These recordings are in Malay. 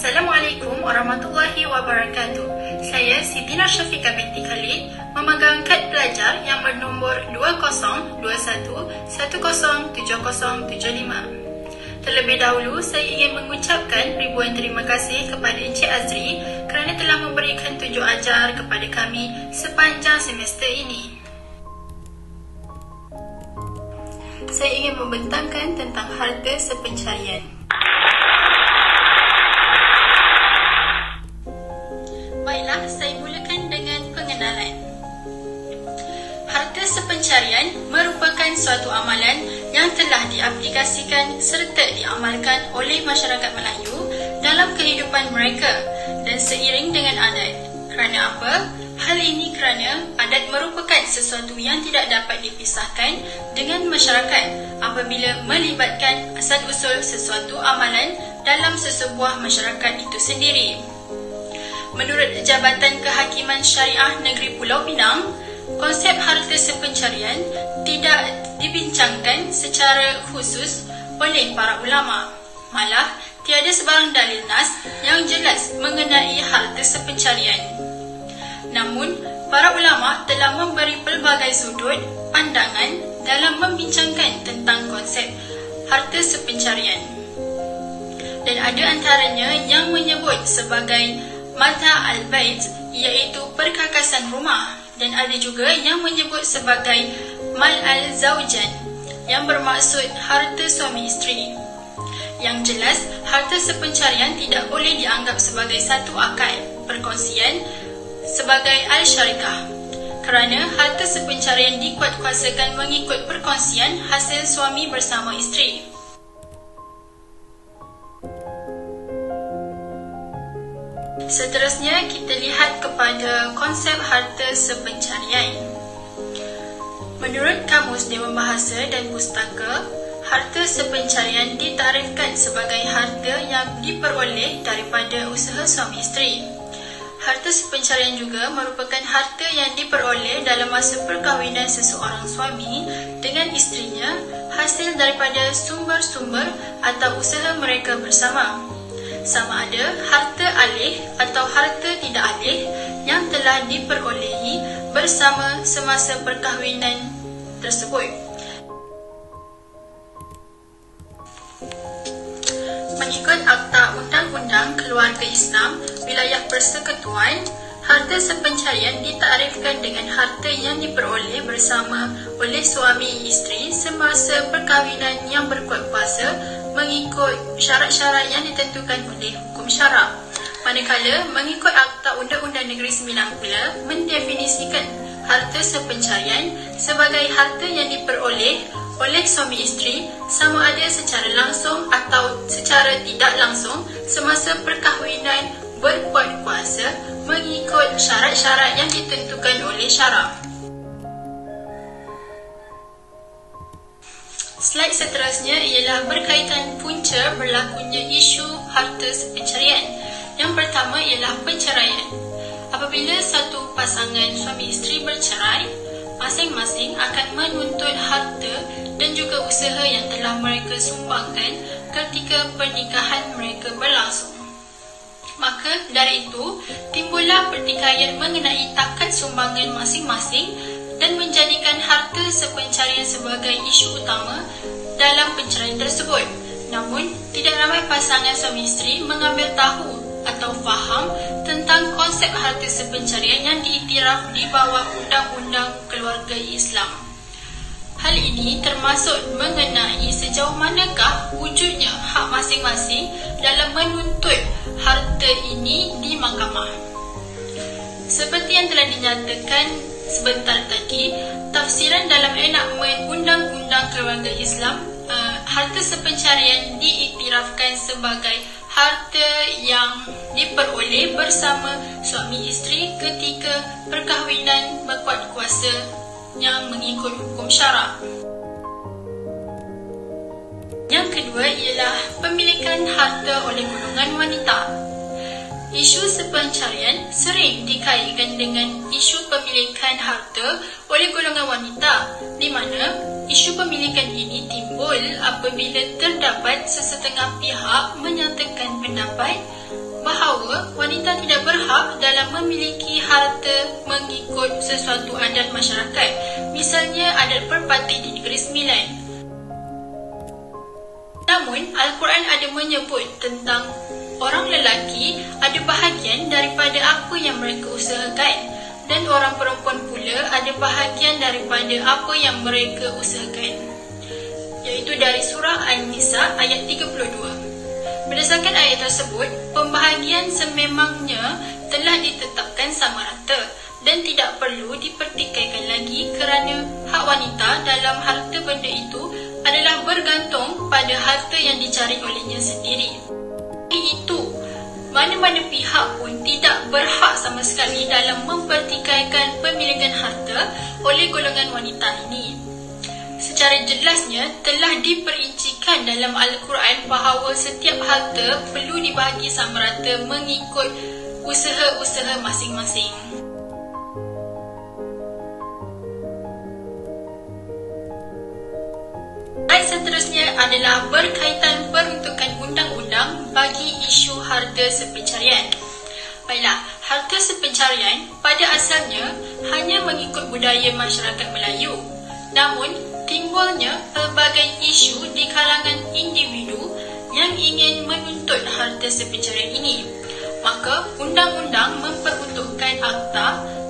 Assalamualaikum warahmatullahi wabarakatuh. Saya Siti Nur Syafiqah binti Khalid, memegang kad pelajar yang bernombor 2021010775. Terlebih dahulu, saya ingin mengucapkan ribuan terima kasih kepada Encik Azri kerana telah memberikan tunjuk ajar kepada kami sepanjang semester ini. Saya ingin membentangkan tentang harta sepencarian. Baiklah, saya mulakan dengan pengenalan. Harta sepencarian merupakan suatu amalan yang telah diaplikasikan serta diamalkan oleh masyarakat Melayu dalam kehidupan mereka dan seiring dengan adat. Kerana apa? Hal ini kerana adat merupakan sesuatu yang tidak dapat dipisahkan dengan masyarakat apabila melibatkan asal-usul sesuatu amalan dalam sesebuah masyarakat itu sendiri. Menurut Jabatan Kehakiman Syariah Negeri Pulau Pinang, konsep harta sepencarian tidak dibincangkan secara khusus oleh para ulama. Malah, tiada sebarang dalil nas yang jelas mengenai harta sepencarian. Namun, para ulama telah memberi pelbagai sudut pandangan dalam membincangkan tentang konsep harta sepencarian. Dan ada antaranya yang menyebut sebagai Mata al-Bait, iaitu perkakasan rumah, dan ada juga yang menyebut sebagai Mal al-Zawjan, yang bermaksud harta suami isteri. Yang jelas, harta sepencarian tidak boleh dianggap sebagai satu akad perkongsian sebagai al-syarikah, kerana harta sepencarian dikuatkuasakan mengikut perkongsian hasil suami bersama isteri. Seterusnya, kita lihat kepada konsep harta sepencarian. Menurut Kamus Dewan Bahasa dan Pustaka, harta sepencarian ditarifkan sebagai harta yang diperoleh daripada usaha suami isteri. Harta sepencarian juga merupakan harta yang diperoleh dalam masa perkahwinan seseorang suami dengan isterinya hasil daripada sumber-sumber atau usaha mereka bersama. Sama ada harta alih atau harta tidak alih yang telah diperolehi bersama semasa perkahwinan tersebut. Mengikut Akta Undang-Undang Keluarga Islam Wilayah Persekutuan, harta sepencarian ditarifkan dengan harta yang diperoleh bersama oleh suami isteri semasa perkahwinan yang berkuat kuasa mengikut syarat-syarat yang ditentukan oleh hukum syarak. Manakala mengikut Akta Undang-Undang Negeri Sembilan pula mendefinisikan harta sepencarian sebagai harta yang diperoleh oleh suami isteri sama ada secara langsung atau secara tidak langsung semasa perkahwinan berkuat kuasa mengikut syarat-syarat yang ditentukan oleh syarak. Slide seterusnya ialah berkaitan punca berlakunya isu harta sepencarian. Yang pertama ialah penceraian. Apabila satu pasangan suami isteri bercerai, masing-masing akan menuntut harta dan juga usaha yang telah mereka sumbangkan ketika pernikahan mereka berlangsung. Maka dari itu, timbullah pertikaian mengenai takat sumbangan masing-masing dan menjadikan harta sepencarian sebagai isu utama dalam perceraian tersebut. Namun, tidak ramai pasangan suami isteri mengambil tahu atau faham tentang konsep harta sepencarian yang diiktiraf di bawah Undang-Undang Keluarga Islam. Hal ini termasuk mengenai sejauh manakah wujudnya hak masing-masing dalam menuntut harta ini di mahkamah. Seperti yang telah dinyatakan sebentar tadi, tafsiran dalam enakmen Undang-Undang Keluarga Islam, harta sepencarian diiktirafkan sebagai harta yang diperoleh bersama suami isteri ketika perkahwinan berkuat kuasa yang mengikut hukum syarak. Yang kedua ialah pemilikan harta oleh golongan wanita. Isu sepencarian sering dikaitkan dengan isu pemilikan harta oleh golongan wanita, di mana isu pemilikan ini timbul apabila terdapat sesetengah pihak menyatakan pendapat bahawa wanita tidak berhak dalam memiliki harta mengikut sesuatu adat masyarakat, misalnya adat perpati di Negeri Sembilan. Namun, Al-Quran ada menyebut tentang orang lelaki ada bahagian daripada apa yang mereka usahakan, dan orang perempuan pula ada bahagian daripada apa yang mereka usahakan, iaitu dari surah An-Nisa ayat 32. Berdasarkan ayat tersebut, pembahagian sememangnya telah ditetapkan sama rata dan tidak perlu dipertikaikan lagi kerana hak wanita dalam harta benda itu adalah bergantung pada harta yang dicari olehnya sendiri. Itu, mana-mana pihak pun tidak berhak sama sekali dalam mempertikaikan pemilikan harta oleh golongan wanita ini. Secara jelasnya telah diperincikan dalam Al-Quran bahawa setiap harta perlu dibahagi sama rata mengikut usaha-usaha masing-masing. Ayat seterusnya adalah berkaitan peruntukan undang-undang bagi isu harta sepencarian. Baiklah, harta sepencarian pada asalnya hanya mengikut budaya masyarakat Melayu. Namun, timbulnya pelbagai isu di kalangan individu yang ingin menuntut harta sepencarian ini. Maka, undang-undang memperuntukkan akta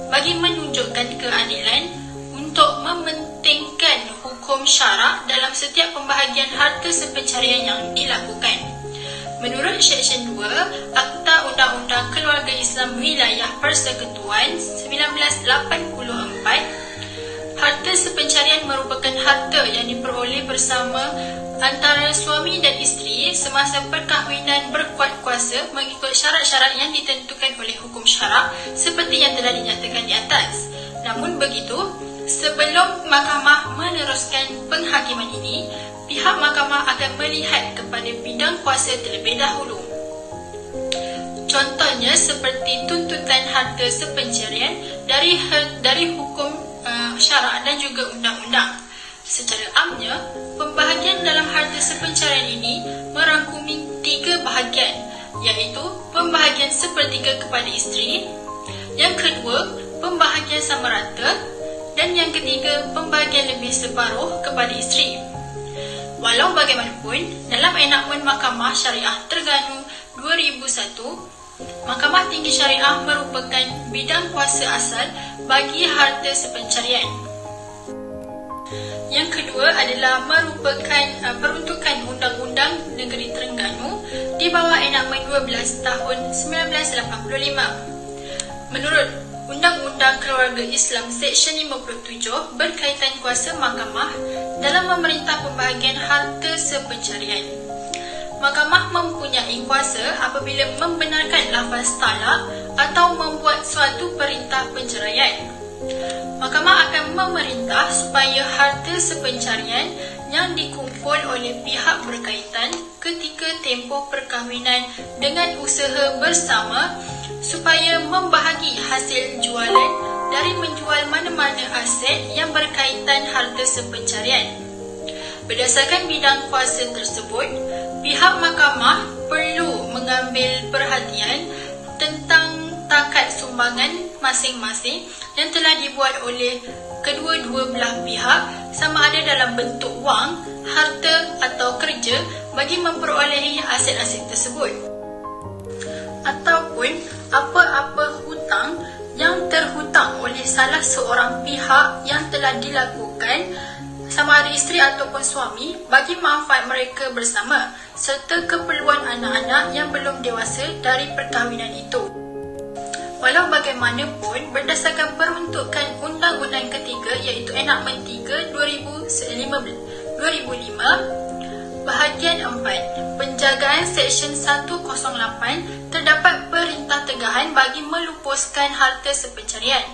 bagi menunjukkan keadilan untuk mementingkan hukum syarak dalam setiap pembahagian harta sepencarian yang dilakukan. Menurut Seksyen 2, Akta Undang-Undang Keluarga Islam Wilayah Persekutuan 1984, harta sepencarian merupakan harta yang diperoleh bersama antara suami dan isteri semasa perkahwinan berkuat kuasa mengikut syarat-syarat yang ditentukan oleh hukum syarak seperti yang telah dinyatakan di atas. Namun begitu, sebelum mahkamah meneruskan penghakiman ini, pihak mahkamah akan melihat kepada bidang kuasa terlebih dahulu. Contohnya seperti tuntutan harta sepencarian dari hukum syarak dan juga undang-undang. Secara amnya, pembahagian dalam harta sepencarian ini merangkumi 3 bahagian, iaitu pembahagian sepertiga kepada isteri, yang kedua pembahagian sama rata, dan yang ketiga pembahagian lebih separuh kepada isteri. Walau bagaimanapun, dalam enakmen Mahkamah Syariah Terengganu 2001, Mahkamah Tinggi Syariah merupakan bidang kuasa asal bagi harta sepencarian. Yang kedua adalah merupakan peruntukan Undang-Undang Negeri Terengganu di bawah enakmen 12 tahun 1985. Menurut Undang-Undang Keluarga Islam Seksyen 57 berkaitan kuasa mahkamah dalam memerintah pembahagian harta sepencarian. Mahkamah mempunyai kuasa apabila membenarkan lafaz talak atau membuat suatu perintah penceraian. Mahkamah akan memerintah supaya harta sepencarian yang dikumpul oleh pihak berkaitan ketika tempoh perkahwinan dengan usaha bersama supaya membahagi hasil jualan dari menjual mana-mana aset yang berkaitan harta sepencarian. Berdasarkan bidang kuasa tersebut, pihak mahkamah perlu mengambil perhatian tentang takat sumbangan masing-masing yang telah dibuat oleh kedua-dua belah pihak sama ada dalam bentuk wang, harta atau kerja bagi memperolehi aset-aset tersebut. Ataupun apa-apa hutang yang terhutang oleh salah seorang pihak yang telah dilakukan sama ada isteri ataupun suami bagi manfaat mereka bersama serta keperluan anak-anak yang belum dewasa dari perkahwinan itu. Walau bagaimanapun, berdasarkan peruntukan Undang-Undang ketiga iaitu Enakmen 3 2005, bahagian 4, penjagaan Seksyen 108, terdapat perintah tegahan bagi melupuskan harta sepencarian.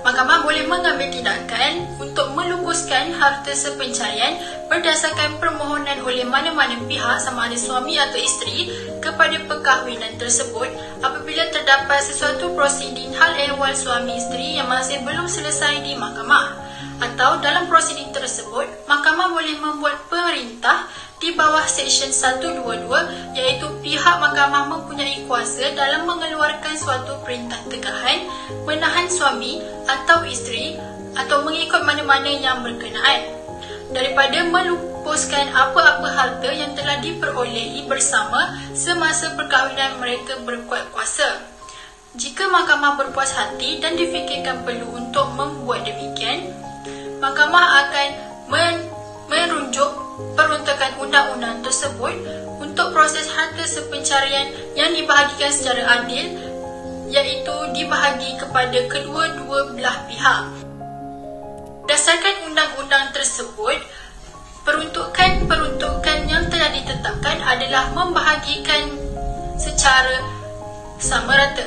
Mahkamah boleh mengambil tindakan untuk melupuskan harta sepencarian berdasarkan permohonan oleh mana-mana pihak sama ada suami atau isteri kepada perkahwinan tersebut apabila terdapat sesuatu prosiding hal ehwal suami isteri yang masih belum selesai di mahkamah. Atau dalam prosiding tersebut, mahkamah boleh membuat perintah di bawah Seksyen 122, iaitu pihak mahkamah mempunyai kuasa dalam mengeluarkan suatu perintah tegahan, menahan suami atau isteri atau mengikut mana-mana yang berkenaan daripada melupuskan apa-apa harta yang telah diperolehi bersama semasa perkahwinan mereka berkuat kuasa. Jika mahkamah berpuas hati dan difikirkan perlu untuk membuat demikian, mahkamah akan merujuk peruntukan undang-undang tersebut untuk proses harta sepencarian yang dibahagikan secara adil, iaitu dibahagi kepada kedua-dua belah pihak. Berdasarkan undang-undang tersebut, peruntukan yang telah ditetapkan adalah membahagikan secara sama rata.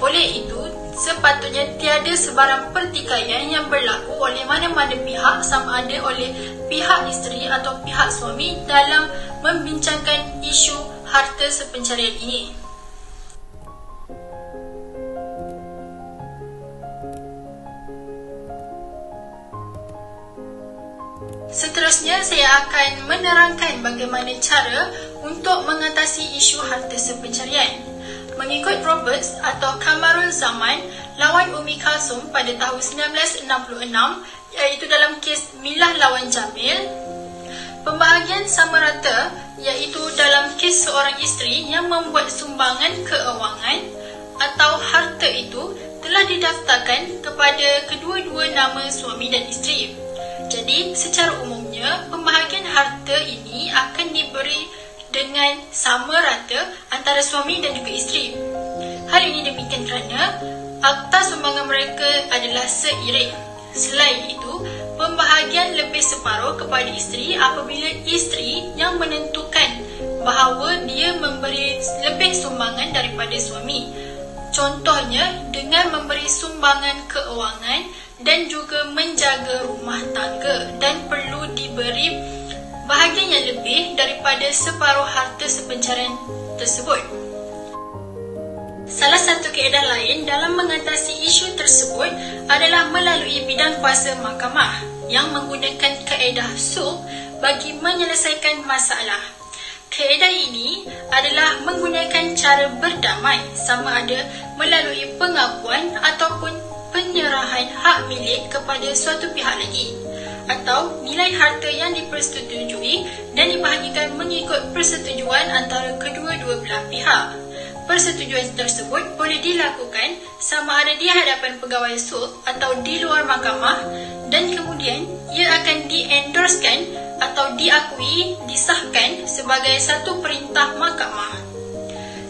Oleh itu, sepatutnya tiada sebarang pertikaian yang berlaku oleh mana-mana pihak, sama ada oleh pihak isteri atau pihak suami, dalam membincangkan isu harta sepencarian ini. Seterusnya, saya akan menerangkan bagaimana cara untuk mengatasi isu harta sepencarian. Mengikut Roberts atau Kamarul Zaman lawan Umi Kalsum pada tahun 1966, iaitu dalam kes Milah lawan Jamil, pembahagian sama rata, iaitu dalam kes seorang isteri yang membuat sumbangan keuangan atau harta itu telah didaftarkan kepada kedua-dua nama suami dan isteri. Jadi, secara umumnya, pembahagian harta ini akan diberi dengan sama rata antara suami dan juga isteri. Hal ini demikian kerana akta sumbangan mereka adalah seiring. Selain itu, pembahagian lebih separuh kepada isteri apabila isteri yang menentukan bahawa dia memberi lebih sumbangan daripada suami. Contohnya, dengan memberi sumbangan keuangan dan juga menjaga rumah tangga, dan perlu diberi bahagian yang lebih daripada separuh harta sepencarian tersebut. Salah satu kaedah lain dalam mengatasi isu tersebut adalah melalui bidang kuasa mahkamah yang menggunakan kaedah sulh bagi menyelesaikan masalah. Kaedah ini adalah menggunakan cara berdamai, sama ada melalui pengakuan ataupun penyerahan hak milik kepada suatu pihak lagi, atau nilai harta yang dipersetujui dan dibahagikan mengikut persetujuan antara kedua-dua belah pihak. Persetujuan tersebut boleh dilakukan sama ada di hadapan pegawai sulh atau di luar mahkamah, dan kemudian ia akan diendorsekan atau diakui, disahkan sebagai satu perintah mahkamah.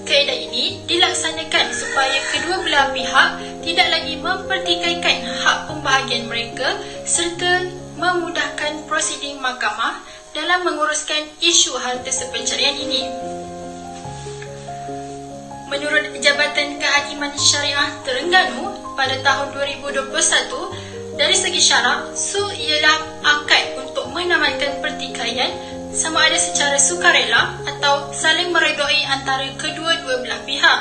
Kaedah ini dilaksanakan supaya kedua belah pihak tidak lagi mempertikaikan hak pembahagian mereka serta memudahkan prosiding mahkamah dalam menguruskan isu harta sepencarian ini. Menurut Jabatan Kehakiman Syariah Terengganu pada tahun 2021, dari segi syarak, sulh ialah akad untuk menamatkan pertikaian sama ada secara sukarela atau saling meredai antara kedua-dua belah pihak.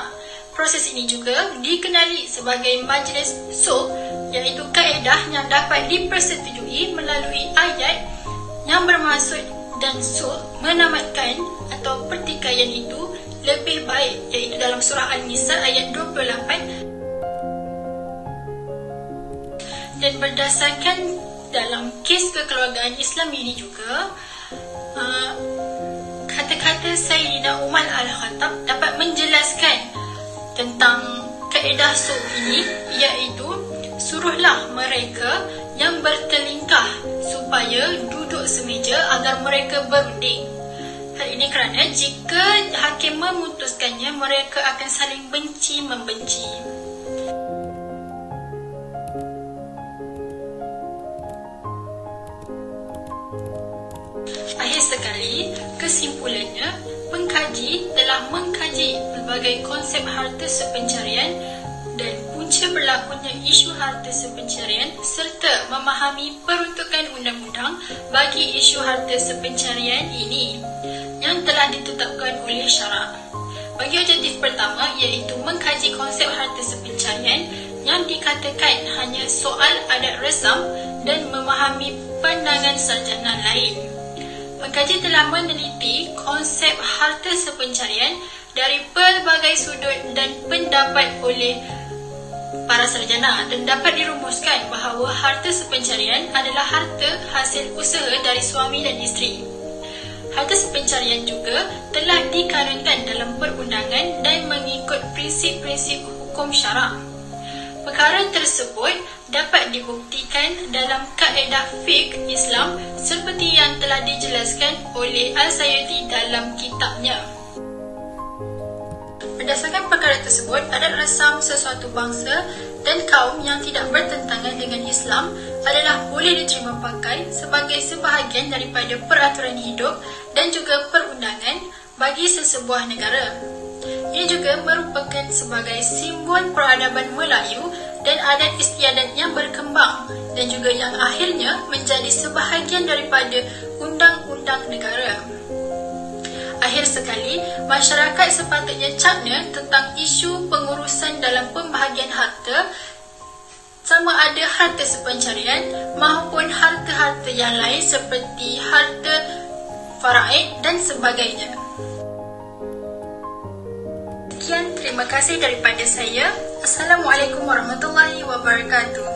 Proses ini juga dikenali sebagai majlis sulh, iaitu kaedah yang dapat dipersetujui melalui ayat yang bermaksud dan sulh menamatkan atau pertikaian itu lebih baik, iaitu dalam surah An-Nisa ayat 28. Dan berdasarkan dalam kes kekeluargaan Islam ini juga, kata-kata Sayyidina Umar Al-Khattab dapat menjelaskan tentang kaedah sulh ini, iaitu suruhlah mereka yang bertelingkah supaya duduk semeja agar mereka berunding. Hal ini kerana jika hakim memutuskannya, mereka akan saling benci-membenci. Akhir sekali, kesimpulannya, pengkaji telah mengkaji pelbagai konsep harta sepencarian dan punca berlakunya isu harta sepencarian serta memahami peruntukan undang-undang bagi isu harta sepencarian ini yang telah ditetapkan oleh syarak. Bagi objektif pertama, iaitu mengkaji konsep harta sepencarian yang dikatakan hanya soal adat resam dan memahami pandangan sarjana lain. Pengkajian Pengkaji telah meneliti konsep harta sepencarian dari pelbagai sudut dan pendapat oleh para sarjana, dan dapat dirumuskan bahawa harta sepencarian adalah harta hasil usaha dari suami dan isteri. Harta sepencarian juga telah dikanunkan dalam perundangan dan mengikut prinsip-prinsip hukum syarak. Perkara tersebut dapat dibuktikan dalam kaedah fiqh Islam seperti yang telah dijelaskan oleh Al-Sayuti dalam kitabnya. Berdasarkan perkara tersebut, adat rasam sesuatu bangsa dan kaum yang tidak bertentangan dengan Islam adalah boleh diterima pakai sebagai sebahagian daripada peraturan hidup dan juga perundangan bagi sesebuah negara. Ia juga merupakan sebagai simbol peradaban Melayu dan adat istiadat yang berkembang dan juga yang akhirnya menjadi sebahagian daripada undang-undang negara. Akhir sekali, masyarakat sepatutnya cakna tentang isu pengurusan dalam pembahagian harta, sama ada harta sepencarian maupun harta-harta yang lain seperti harta faraid dan sebagainya. Sekian, terima kasih daripada saya. Assalamualaikum warahmatullahi wabarakatuh.